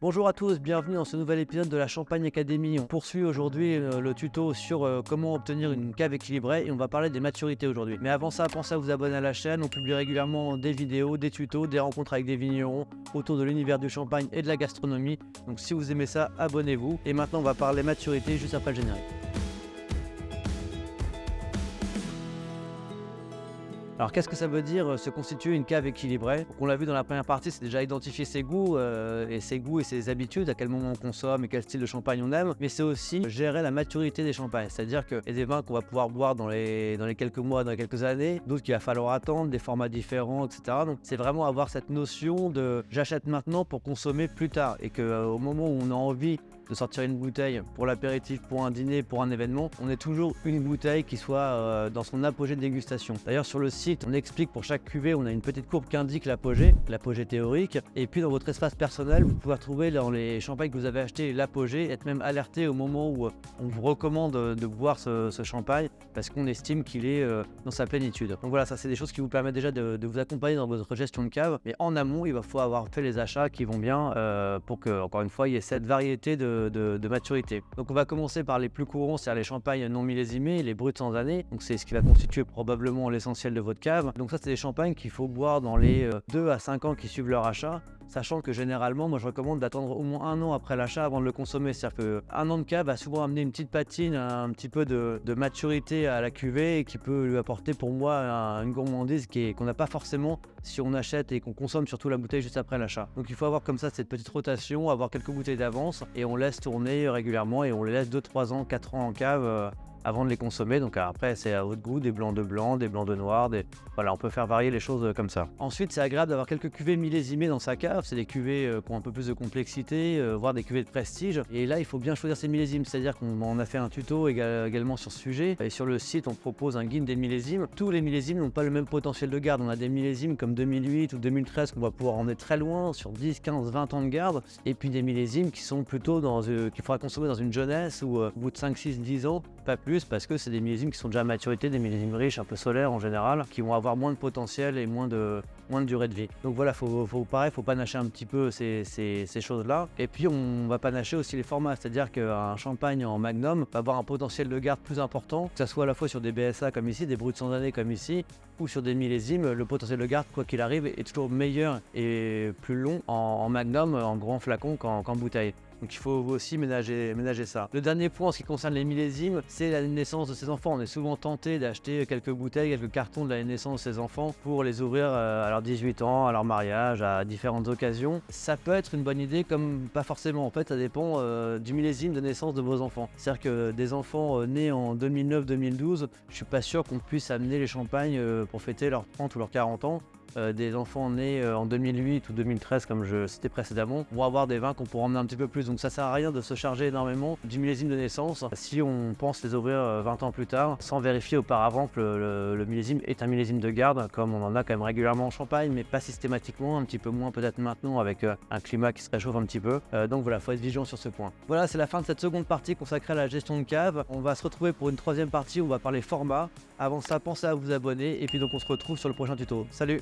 Bonjour à tous, bienvenue dans ce nouvel épisode de la Champagne Academy. On poursuit aujourd'hui le tuto sur comment obtenir une cave équilibrée et on va parler des maturités aujourd'hui. Mais avant ça, pensez à vous abonner à la chaîne, on publie régulièrement des vidéos, des tutos, des rencontres avec des vignerons autour de l'univers du champagne et de la gastronomie. Donc si vous aimez ça, abonnez-vous. Et maintenant on va parler maturité juste après le générique. Alors qu'est-ce que ça veut dire se constituer une cave équilibrée? Donc, on l'a vu dans la première partie, c'est déjà identifier ses goûts et ses habitudes, à quel moment on consomme et quel style de champagne on aime, mais c'est aussi gérer la maturité des champagnes, c'est-à-dire qu'il y a des vins qu'on va pouvoir boire dans les quelques mois, dans les quelques années, d'autres qu'il va falloir attendre, des formats différents, etc. Donc c'est vraiment avoir cette notion de j'achète maintenant pour consommer plus tard et qu'au moment où on a envie de sortir une bouteille pour l'apéritif, pour un dîner, pour un événement, on ait toujours une bouteille qui soit dans son apogée de dégustation. D'ailleurs sur le site, on explique pour chaque cuvée, on a une petite courbe qui indique l'apogée théorique, et puis dans votre espace personnel, vous pouvez retrouver dans les champagnes que vous avez achetés l'apogée, être même alerté au moment où on vous recommande de boire ce champagne, parce qu'on estime qu'il est dans sa plénitude. Donc voilà, ça c'est des choses qui vous permettent déjà de vous accompagner dans votre gestion de cave, mais en amont, il va falloir avoir fait les achats qui vont bien pour que, encore une fois, il y ait cette variété de maturité. Donc on va commencer par les plus courants, c'est-à-dire les champagnes non millésimés, les bruts sans année. Donc c'est ce qui va constituer probablement l'essentiel de votre cave. Donc ça c'est des champagnes qu'il faut boire dans les 2 à 5 ans qui suivent leur achat. Sachant que généralement, moi je recommande d'attendre au moins 1 an après l'achat avant de le consommer. C'est-à-dire qu'un an de cave va souvent amener une petite patine, un petit peu de maturité à la cuvée et qui peut lui apporter pour moi une gourmandise qu'on n'a pas forcément si on achète et qu'on consomme surtout la bouteille juste après l'achat. Donc il faut avoir comme ça cette petite rotation, avoir quelques bouteilles d'avance et on laisse tourner régulièrement et on les laisse 2, 3 ans, 4 ans en cave avant de les consommer. Donc après c'est à votre goût, des blancs de blanc, des blancs de noir, voilà, on peut faire varier les choses comme ça. Ensuite c'est agréable d'avoir quelques cuvées millésimées dans sa cave, c'est des cuvées qui ont un peu plus de complexité, voire des cuvées de prestige, et là il faut bien choisir ses millésimes, c'est-à-dire qu'on a fait un tuto également sur ce sujet, et sur le site on propose un guide des millésimes. Tous les millésimes n'ont pas le même potentiel de garde, on a des millésimes comme 2008 ou 2013 qu'on va pouvoir emmener très loin, sur 10, 15, 20 ans de garde, et puis des millésimes qui sont plutôt qu'il faudra consommer dans une jeunesse ou au bout de 5, 6, 10 ans, pas plus, parce que c'est des millésimes qui sont déjà à maturité, des millésimes riches, un peu solaires en général, qui vont avoir moins de potentiel et moins de durée de vie. Donc voilà, faut panacher un petit peu ces choses-là. Et puis on va panacher aussi les formats, c'est-à-dire qu'un champagne en magnum va avoir un potentiel de garde plus important, que ce soit à la fois sur des BSA comme ici, des bruts sans année comme ici, ou sur des millésimes, le potentiel de garde, quoi qu'il arrive, est toujours meilleur et plus long en magnum, en grand flacon qu'en bouteille. Donc il faut aussi ménager ça. Le dernier point en ce qui concerne les millésimes, c'est la naissance de ses enfants. On est souvent tenté d'acheter quelques bouteilles, quelques cartons de la naissance de ses enfants pour les ouvrir à leurs 18 ans, à leur mariage, à différentes occasions. Ça peut être une bonne idée comme pas forcément. En fait, ça dépend du millésime de naissance de vos enfants. C'est-à-dire que des enfants nés en 2009-2012, je suis pas sûr qu'on puisse amener les champagnes pour fêter leurs 30 ou leurs 40 ans. Des enfants nés en 2008 ou 2013 comme je citais précédemment vont avoir des vins qu'on pourra emmener un petit peu plus, donc ça sert à rien de se charger énormément du millésime de naissance si on pense les ouvrir 20 ans plus tard sans vérifier auparavant que le millésime est un millésime de garde, comme on en a quand même régulièrement en Champagne, mais pas systématiquement, un petit peu moins peut-être maintenant avec un climat qui se réchauffe un petit peu, donc voilà, faut être vigilant sur ce point. Voilà, c'est la fin de cette seconde partie consacrée à la gestion de cave. On va se retrouver pour une troisième partie où on va parler format. Avant ça, pensez à vous abonner et puis donc on se retrouve sur le prochain tuto. Salut!